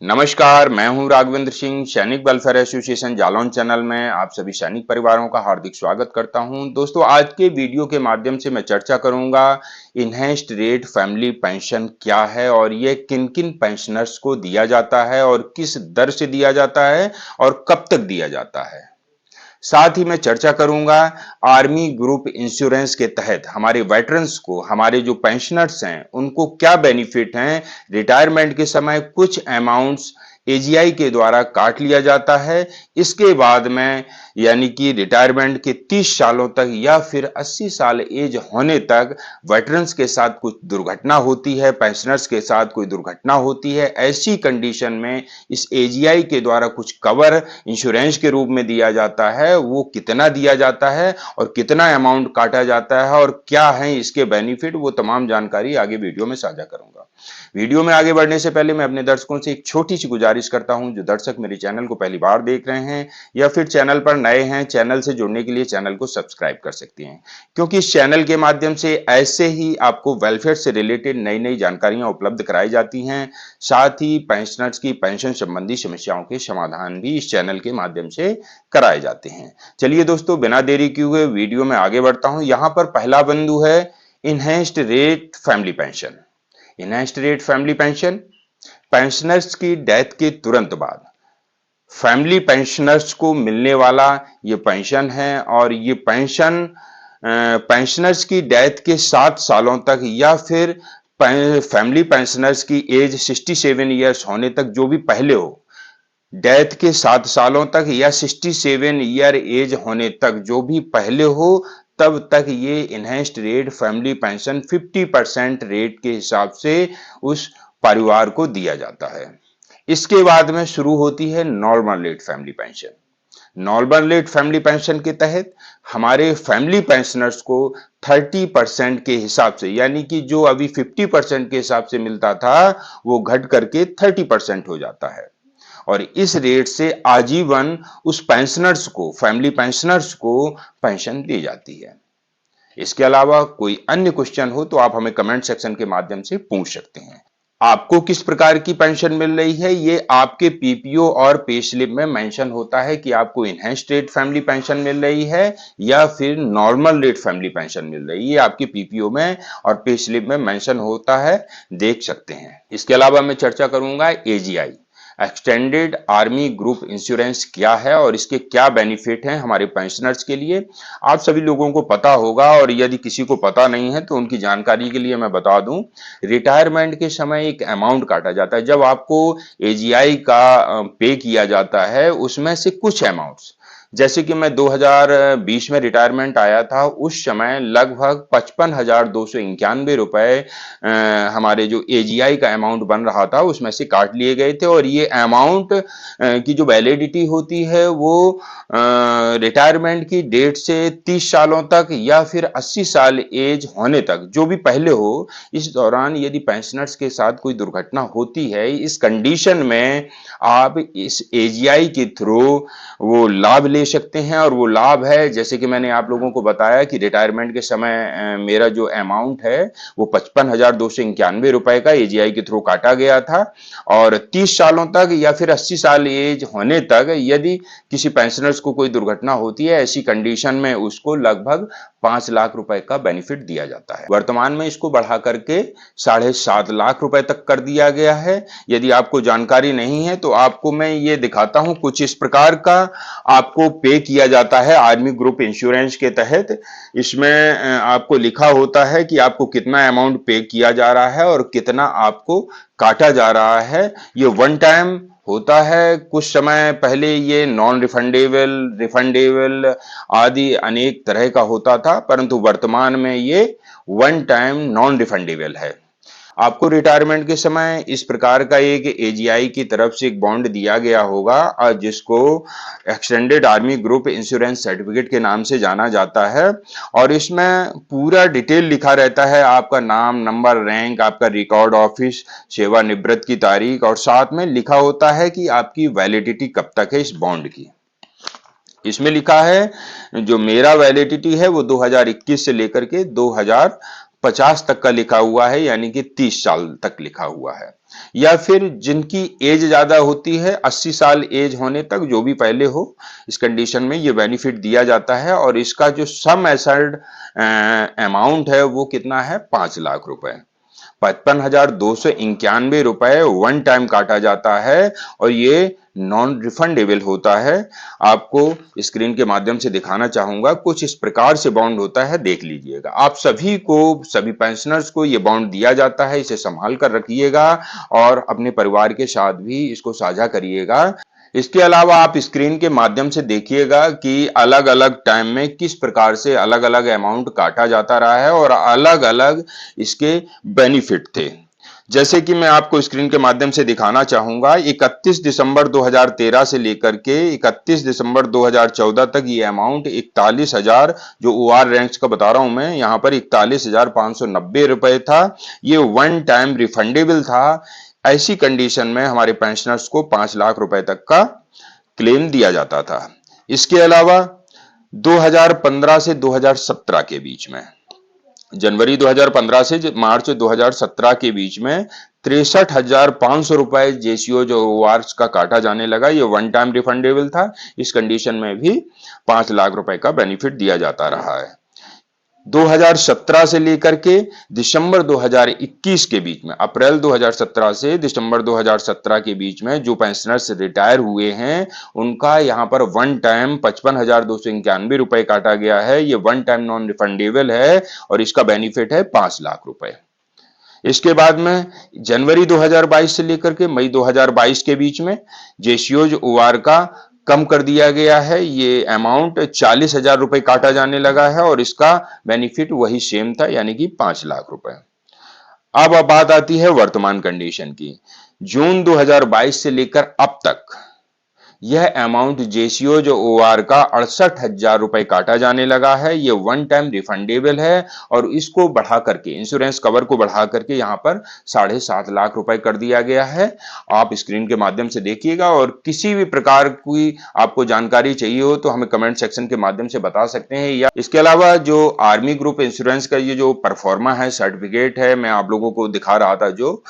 नमस्कार, मैं हूं राघवेंद्र सिंह। सैनिक वेलफेयर एसोसिएशन जालौन चैनल में आप सभी सैनिक परिवारों का हार्दिक स्वागत करता हूं। दोस्तों, आज के वीडियो के माध्यम से मैं चर्चा करूंगा इनहैंस्ड रेट फैमिली पेंशन क्या है और ये किन किन पेंशनर्स को दिया जाता है और किस दर से दिया जाता है और कब तक दिया जाता है। साथ ही मैं चर्चा करूंगा आर्मी ग्रुप इंश्योरेंस के तहत हमारे वेटरन्स को, हमारे जो पेंशनर्स हैं, उनको क्या बेनिफिट हैं। रिटायरमेंट के समय कुछ अमाउंट्स एजीआई के द्वारा काट लिया जाता है। इसके बाद में यानी कि रिटायरमेंट के 30 सालों तक या फिर 80 साल एज होने तक वेटरन्स के साथ कुछ दुर्घटना होती है, पेंशनर्स के साथ कोई दुर्घटना होती है, ऐसी कंडीशन में इस एजीआई के द्वारा कुछ कवर इंश्योरेंस के रूप में दिया जाता है। वो कितना दिया जाता है और कितना अमाउंट काटा जाता है और क्या है इसके बेनिफिट, वो तमाम जानकारी आगे वीडियो में साझा करूंगा। वीडियो में आगे बढ़ने से पहले मैं अपने दर्शकों से एक छोटी सी गुजारिश करता हूं। जो दर्शक मेरे चैनल को पहली बार देख रहे हैं या फिर चैनल पर नए हैं, चैनल से जुड़ने के लिए चैनल को सब्सक्राइब कर सकते हैं, क्योंकि इस चैनल के माध्यम से ऐसे ही आपको वेलफेयर से रिलेटेड नई नई जानकारियां उपलब्ध कराई जाती हैं। साथ ही पेंशनर्स की पेंशन संबंधी समस्याओं के समाधान भी इस चैनल के माध्यम से कराए जाते हैं। चलिए दोस्तों, बिना देरी किए हुए वीडियो में आगे बढ़ता हूं। यहां पर पहला बिंदु है enhanced rate family pension. Enhanced rate family pension pensioners की डेथ के तुरंत बाद फैमिली पेंशनर्स को मिलने वाला ये पेंशन है और ये पेंशन पेंशनर्स की डेथ के 7 सालों तक या फिर फैमिली पेंशनर्स की एज 67 ईयर्स होने तक, जो भी पहले हो, डेथ के 7 सालों तक या 67 ईयर एज होने तक जो भी पहले हो, तब तक ये enhanced rate family pension 50% rate के हिसाब से उस परिवार को दिया जाता है। इसके बाद में शुरू होती है normal rate family pension. Normal rate family pension के तहत हमारे फैमिली पेंशनर्स को 30% के हिसाब से, यानी कि जो अभी 50% के हिसाब से मिलता था, वो घट करके 30% हो जाता है और इस रेट से आजीवन उस पेंशनर्स को, फैमिली पेंशनर्स को पेंशन दी जाती है। इसके अलावा कोई अन्य क्वेश्चन हो तो आप हमें कमेंट सेक्शन के माध्यम से पूछ सकते हैं। आपको किस प्रकार की पेंशन मिल रही है, ये आपके पीपीओ और पे स्लिप में मेंशन होता है कि आपको इनहैंस्ड रेट फैमिली पेंशन मिल रही है या फिर नॉर्मल रेट फैमिली पेंशन मिल रही है। ये आपके पीपीओ में और पे स्लिप में मेंशन होता है, देख सकते हैं। इसके अलावा मैं चर्चा करूंगा AGI, extended army group insurance क्या है और इसके क्या बेनिफिट हैं हमारे पेंशनर्स के लिए। आप सभी लोगों को पता होगा और यदि किसी को पता नहीं है तो उनकी जानकारी के लिए मैं बता दूं, रिटायरमेंट के समय एक अमाउंट काटा जाता है। जब आपको एजीआई का पे किया जाता है, उसमें से कुछ अमाउंट्स, जैसे कि मैं 2020 में रिटायरमेंट आया था, उस समय लगभग 55,291 रुपए हमारे जो एजीआई का अमाउंट बन रहा था उसमें से काट लिए गए थे और ये अमाउंट की जो वैलिडिटी होती है वो रिटायरमेंट की डेट से 30 सालों तक या फिर 80 साल एज होने तक, जो भी पहले हो, इस दौरान यदि पेंशनर्स के साथ कोई दुर्घटना होती है, इस कंडीशन में आप इस एजीआई के थ्रू वो लाभ ले सकते हैं। और वो लाभ है, जैसे कि मैंने आप लोगों को बताया कि रिटायरमेंट के समय मेरा जो अमाउंट है वो 55,291 रुपए का एजीआई के थ्रू काटा गया था और 30 सालों तक या फिर 80 साल एज होने तक यदि किसी पेंशनर्स को कोई दुर्घटना होती है, ऐसी कंडीशन में उसको लगभग 5 लाख रुपए का बेनिफिट दिया जाता है। वर्तमान में इसको बढ़ा करके 7.5 लाख रुपए तक कर दिया गया है। यदि आपको जानकारी नहीं है तो आपको मैं ये दिखाता हूं। कुछ इस प्रकार का आपको पे किया जाता है आर्मी ग्रुप इंश्योरेंस के तहत। इसमें आपको लिखा होता है कि आपको कितना अमाउंट पे किया जा रहा है और कितना आपको काटा जा रहा है। ये वन टाइम होता है। कुछ समय पहले ये नॉन रिफंडेबल, रिफंडेबल आदि अनेक तरह का होता था, परंतु वर्तमान में ये वन टाइम नॉन रिफंडेबल है। आपको रिटायरमेंट के समय इस प्रकार का एक एजीआई की तरफ से एक बॉन्ड दिया गया होगा और जिसको extended army group insurance certificate के नाम से जाना जाता है और इसमें पूरा डिटेल लिखा रहता है, आपका नाम, नंबर, रैंक, आपका रिकॉर्ड ऑफिस, सेवानिवृत्त की तारीख और साथ में लिखा होता है कि आपकी वैलिडिटी कब तक है इस बॉन्ड की। इसमें लिखा है जो मेरा वैलिडिटी है वो 2021 से लेकर के 2025 50 तक का लिखा हुआ है, यानी कि 30 साल तक लिखा हुआ है। या फिर जिनकी एज ज्यादा होती है, 80 साल एज होने तक, जो भी पहले हो, इस कंडीशन में ये बेनिफिट दिया जाता है। और इसका जो सम एसर्ड अमाउंट है वो कितना है, 5 लाख रुपए। 55,291 वन टाइम काटा जाता है और ये नॉन रिफंडेबल होता है। आपको स्क्रीन के माध्यम से दिखाना चाहूंगा, कुछ इस प्रकार से बॉन्ड होता है, देख लीजिएगा। आप सभी को, सभी पेंशनर्स को ये बॉन्ड दिया जाता है, इसे संभाल कर रखिएगा और अपने परिवार के साथ भी इसको साझा करिएगा। इसके अलावा आप स्क्रीन के माध्यम से देखिएगा कि अलग अलग टाइम में किस प्रकार से अलग अलग अमाउंट काटा जाता रहा है और अलग अलग इसके बेनिफिट थे। जैसे कि मैं आपको स्क्रीन के माध्यम से दिखाना चाहूंगा, 31 दिसंबर 2013 से लेकर के 31 दिसंबर 2014 तक ये अमाउंट 41,000, जो ओआर रैंक्स का बता रहा हूं मैं, यहां पर 41,590 रुपए था। ये वन टाइम रिफंडेबल था। ऐसी कंडीशन में हमारे पेंशनर्स को 5 लाख रुपए तक का क्लेम दिया जाता था। इसके अलावा 2015 से 2017 के बीच में, जनवरी 2015 से मार्च 2017 के बीच में 63,500 रुपए जेसीओ जो वार्स का काटा जाने लगा। ये वन टाइम रिफंडेबल था। इस कंडीशन में भी 5 लाख रुपए का बेनिफिट दिया जाता रहा है। 2017 से लेकर के दिसंबर 2021 के बीच में, अप्रैल 2017 से दिसंबर 2017 के बीच में जो पेंशनर्स रिटायर हुए हैं, उनका यहां पर वन टाइम 55,291 रुपए काटा गया है। ये वन टाइम नॉन रिफंडेबल है और इसका बेनिफिट है 5 लाख रुपए। इसके बाद में जनवरी 2022 से लेकर के मई 2022 के बीच में जेसीओज ओआर का कम कर दिया गया है। ये अमाउंट 40,000 रुपए काटा जाने लगा है और इसका बेनिफिट वही सेम था, यानी कि 5 लाख रुपए। अब बात आती है वर्तमान कंडीशन की। जून 2022 से लेकर अब तक यह अमाउंट जेसीओ जो ओआर का 68,000 रुपए काटा जाने लगा है। यह वन टाइम रिफंडेबल है और इसको बढ़ा करके, इंश्योरेंस कवर को बढ़ा करके यहां पर 7.5 लाख रुपए कर दिया गया है। आप स्क्रीन के माध्यम से देखिएगा और किसी भी प्रकार की आपको जानकारी चाहिए हो तो हमें कमेंट सेक्शन के माध्यम से बता सकते हैं। या इसके अलावा जो आर्मी ग्रुप इंश्योरेंस का ये जो परफॉर्मा है, सर्टिफिकेट है, मैं आप लोगों को दिखा रहा था, जो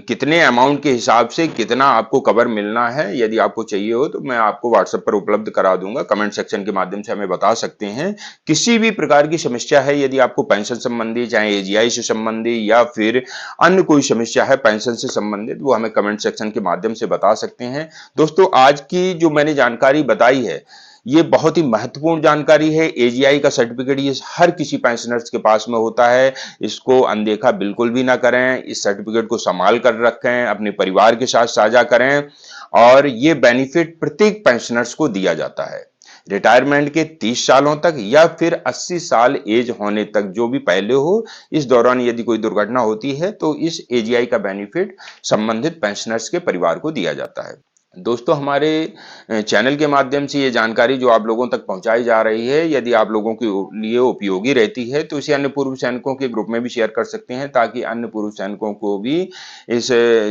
कितने अमाउंट के हिसाब से कितना आपको कवर मिलना है, यदि आपको चाहिए हो तो मैं आपको व्हाट्सएप पर उपलब्ध करा दूंगा। कमेंट सेक्शन के माध्यम से हमें बता सकते हैं। किसी भी प्रकार की समस्या है, यदि आपको पेंशन संबंधी, चाहे एजीआई से संबंधी या फिर अन्य कोई समस्या है पेंशन से संबंधित, वो हमें कमेंट सेक्शन के माध्यम से बता सकते हैं। दोस्तों, आज की जो मैंने जानकारी बताई है, ये बहुत ही महत्वपूर्ण जानकारी है। एजीआई का सर्टिफिकेट ये हर किसी पेंशनर्स के पास में होता है। इसको अनदेखा बिल्कुल भी ना करें। इस सर्टिफिकेट को संभाल कर रखें, अपने परिवार के साथ साझा करें और ये बेनिफिट प्रत्येक पेंशनर्स को दिया जाता है, रिटायरमेंट के 30 सालों तक या फिर 80 साल एज होने तक, जो भी पहले हो। इस दौरान यदि कोई दुर्घटना होती है तो इस एजीआई का बेनिफिट संबंधित पेंशनर्स के परिवार को दिया जाता है। दोस्तों, हमारे चैनल के माध्यम से ये जानकारी जो आप लोगों तक पहुंचाई जा रही है, यदि आप लोगों के लिए उपयोगी रहती है तो इसे अन्य पूर्व सैनिकों के ग्रुप में भी शेयर कर सकते हैं, ताकि अन्य पूर्व सैनिकों को भी इस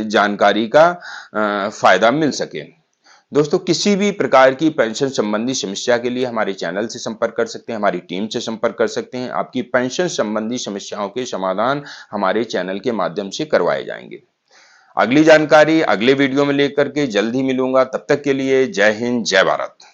जानकारी का फायदा मिल सके। दोस्तों, किसी भी प्रकार की पेंशन संबंधी समस्या के लिए हमारे चैनल से संपर्क कर सकते हैं, हमारी टीम से संपर्क कर सकते हैं। आपकी पेंशन संबंधी समस्याओं के समाधान हमारे चैनल के माध्यम से करवाए जाएंगे। अगली जानकारी अगले वीडियो में लेकर के जल्द ही मिलूंगा। तब तक के लिए जय हिंद, जय भारत।